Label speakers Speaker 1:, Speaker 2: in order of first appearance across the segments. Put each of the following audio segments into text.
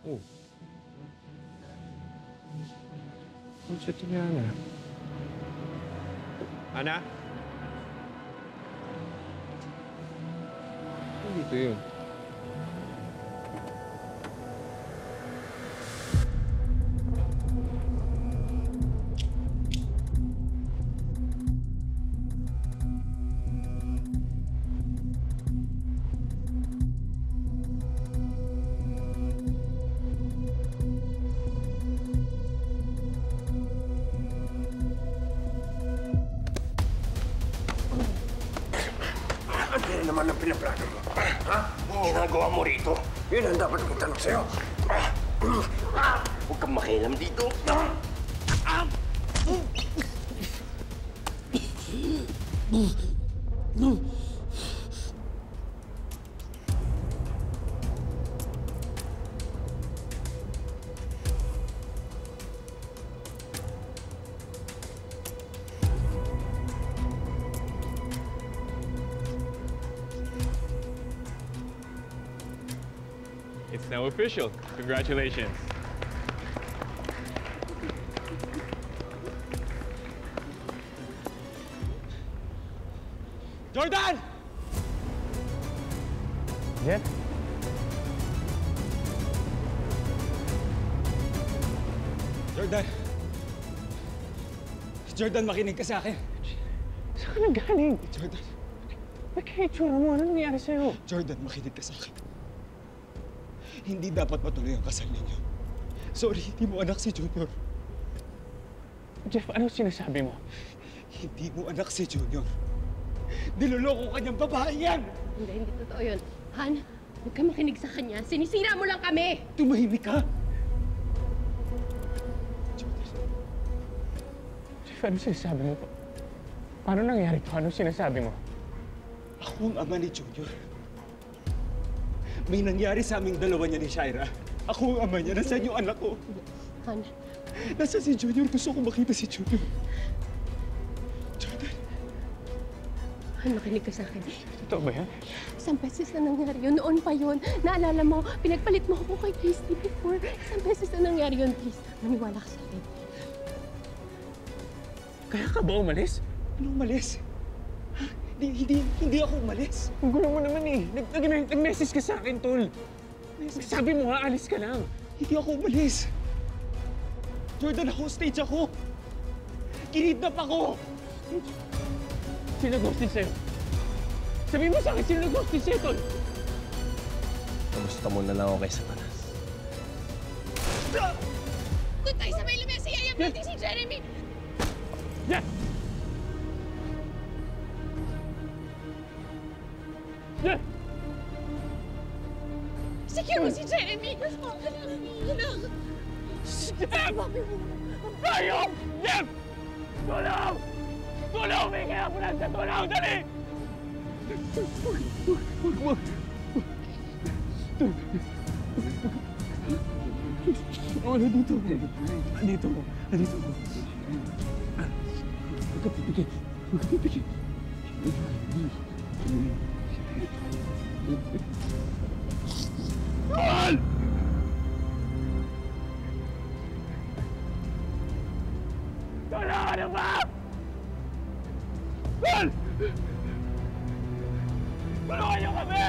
Speaker 1: Oh. Ano siya ni Ana? Ana? Dito yun.
Speaker 2: Ano naman ang pinaplano mo? Ha? Ang ginagawa mo rito? Yun ang dapat kong tanong sa'yo. Huwag kang makialam dito.
Speaker 1: It's now official. Congratulations. Jordan!
Speaker 3: Jeff?
Speaker 4: Jordan! Jordan, makinig ka sa akin.
Speaker 3: Saan ka nagaling?
Speaker 4: Jordan.
Speaker 3: Ba't kaya itsura mo? Ano nangyari sa'yo?
Speaker 4: Jordan, makinig ka sa akin. Hindi dapat matuloy ang kasal ninyo. Sorry, hindi mo anak si Junior.
Speaker 3: Jeff, ano sinasabi mo?
Speaker 4: Hindi mo anak si Junior. Niloloko ka niyang babae yan!
Speaker 5: Hindi totoo yun. Han, huwag ka makinig sa kanya. Sinisira mo lang kami!
Speaker 4: Tumahimik ka!
Speaker 3: Jeff, ano sinasabi mo? Paano nangyari to? Ano sinasabi mo?
Speaker 4: Ako ang ama ni Junior. May nangyari sa aming dalawa niya ni Shaira. Ako ang ama niya. Nasaan yung anak ko?
Speaker 5: Han.
Speaker 4: Nasaan si Junior? Gusto ko makita si Junior. Jordan.
Speaker 5: Han, makinig ka sa akin.
Speaker 3: Totoo ba yan?
Speaker 5: Isang beses na nangyari yun. Noon pa yun. Naalala mo, pinagpalit mo ako kay Christy before. Isang beses na nangyari yun, please. Maniwala ka sa akin.
Speaker 3: Kaya ka ba umalis?
Speaker 4: Anong umalis? Hindi ako umalis.
Speaker 3: Ang gulo mo naman eh. Nag-message ka sa akin, tol. Sabi mo nga, alis ka lang.
Speaker 4: Hindi ako umalis. Jordan, hostage ako. Kinidnap ako.
Speaker 3: Sino nag-hostage sa'yo? Sabihin mo sa akin, sino nag-hostage sa'yo, tol?
Speaker 2: Kamusta mo na lang ako kay Satanas?
Speaker 5: Doon tayo sa may lamesa. Iayam natin si Jeremy.
Speaker 3: Yes! Yes!
Speaker 5: Secure mo si Jeremy! Anak!
Speaker 3: Jeff! Ayok! Jeff! Tulong! Tulong! May kaya po lang sa tulong! Dali! Wag! Ano dito? Dito. Huwag ka pipikit. Huwag ka pipikit. Tol! Tulungan na ba? Tol! Tulungan niyo kami!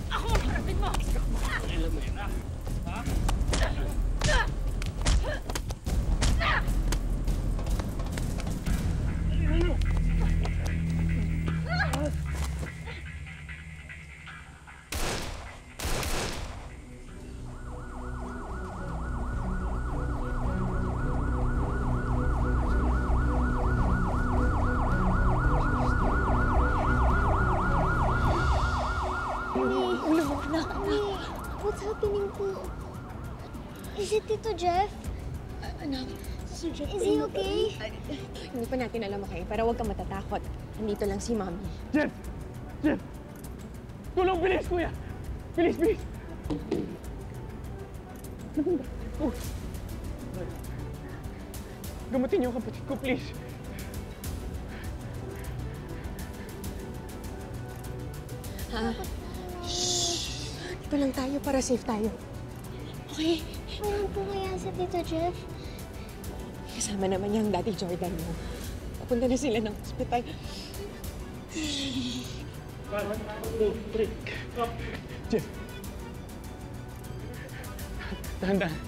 Speaker 5: Ako! Kapit mo!
Speaker 3: Alam mo yun, ha?
Speaker 6: What's happening po? Is it Tito Jeff?
Speaker 5: Anak,
Speaker 6: Is he okay?
Speaker 5: Hindi pa natin alam, okay? Pero huwag kang matatakot. Nandito lang si Mommy.
Speaker 3: Jeff! Jeff! Tulong, bilis, kuya! Bilis, bilis! Oh. Gamutin niyo ang kapatid ko, please.
Speaker 5: Ha? Shh! Dito lang tayo para safe tayo. Okay?
Speaker 6: Ano po kaya sa Tito Jeff?
Speaker 5: Kasama naman niya ang Daddy Jordan mo. Papunta na sila ng hospital.
Speaker 3: Jeff! Dahan-dahan.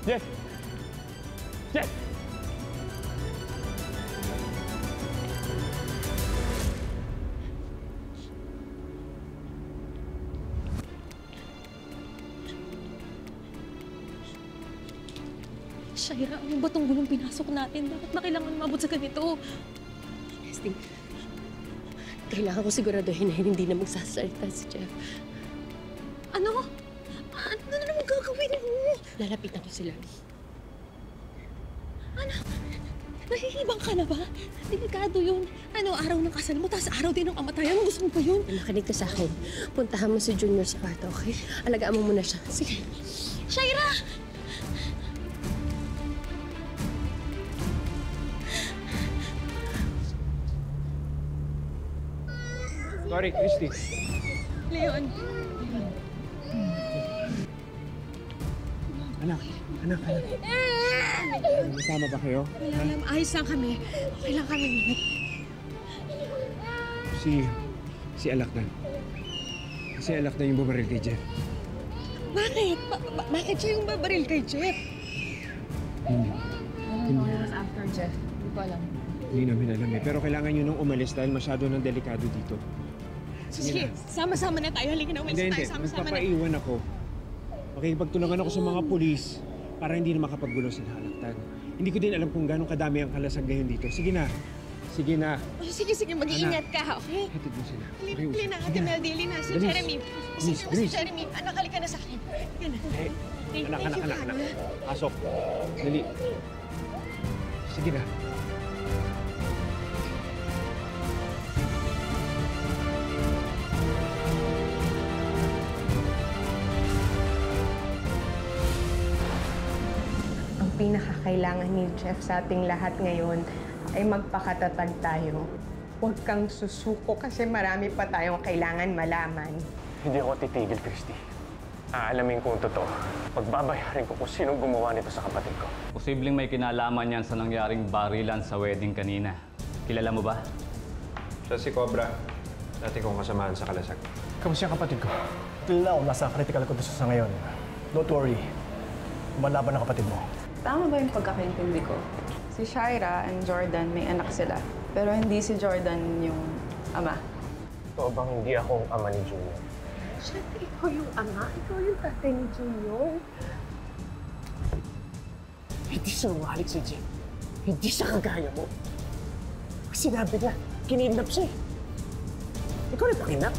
Speaker 3: Jeff! Jeff!
Speaker 7: Shaira, ano ba tong gulong pinasok natin? Bakit ba kailangan umabot sa ganito?
Speaker 5: Leslie, kailangan ko siguraduhin na hindi na magsasalita si Jeff.
Speaker 7: Ano? Ano na naman gagawin mo?
Speaker 5: Lalapitan ko sila.
Speaker 7: Ano? Nahihibang ka na ba? Delikado yun. Ano, araw ng kasal mo, tapos araw din ng kamatayan. Gusto mo pa yun?
Speaker 5: Makinig ka sa akin. Puntahan mo si Junior sa kwarto, okay? Alagaan mo muna siya. Sige.
Speaker 7: Shaira!
Speaker 1: Sorry, Christy.
Speaker 7: Leon,
Speaker 1: Anak. Kasama ba kayo?
Speaker 7: wala lang. Ayos lang kami. Okay lang kami.
Speaker 1: Si Alakdan. Si Alakdan yung bumaril kay Jeff.
Speaker 7: Bakit? Bakit siya yung babaril kay Jeff?
Speaker 5: After Jeff, hindi ko alam.
Speaker 1: Hindi namin alam eh. Pero kailangan nyo nang umalis dahil masyado nang delikado dito.
Speaker 7: Sige, sama-sama na tayo. Halika na, umalis
Speaker 1: Hindi.
Speaker 7: tayo. Sama-sama na.
Speaker 1: Magpapaiwan ako. Makikipagtulungan ako sa mga pulis para hindi na makapaggulo sila Alakdan. Hindi ko din alam kung gano'ng kadami ang kalasag ngayon dito. Sige na.
Speaker 7: Oh, sige, mag-iingat ka, okay?
Speaker 1: Hatid mo sila.
Speaker 7: Halika na, Ate Meldy. Halika na, si
Speaker 1: Bilis.
Speaker 7: Jeremy.
Speaker 1: Bilis,
Speaker 7: Si
Speaker 1: bilis.
Speaker 7: Jeremy. Anak, halika na sa akin. Halika na.
Speaker 1: Anak. Pasok. Dali. Sige na.
Speaker 5: Ang pinakakailangan ni Jeff sa ating lahat ngayon ay magpakatatag tayo. Huwag kang susuko kasi marami pa tayong kailangan malaman.
Speaker 2: Hindi ako titigil, Christy. Aalamin ko ang totoo. Pagbabayarin ko kung sinong gumawa nito sa kapatid ko.
Speaker 8: Posibleng may kinalaman yan sa nangyaring barilan sa wedding kanina. Kilala mo ba?
Speaker 9: Siya si Cobra. Dati kong kasamahan sa Kalasag.
Speaker 10: Kamusta yung kapatid ko? Till now, nasa critical condition sa ngayon. Don't worry. Lumalaban ang kapatid mo.
Speaker 11: Tama ba yung pagkakaintindi ko? Si Shaira and Jordan may anak sila. Pero hindi si Jordan yung ama.
Speaker 2: Totoo bang hindi ako ang ama ni Junior?
Speaker 5: Siyempre, ikaw yung ama. Ikaw yung tatay ni Junior.
Speaker 3: Hindi sinungaling si Jeff. Hindi siya kagaya mo. Sinabi niya, kinidnap siya eh. Ikaw rin pakinap.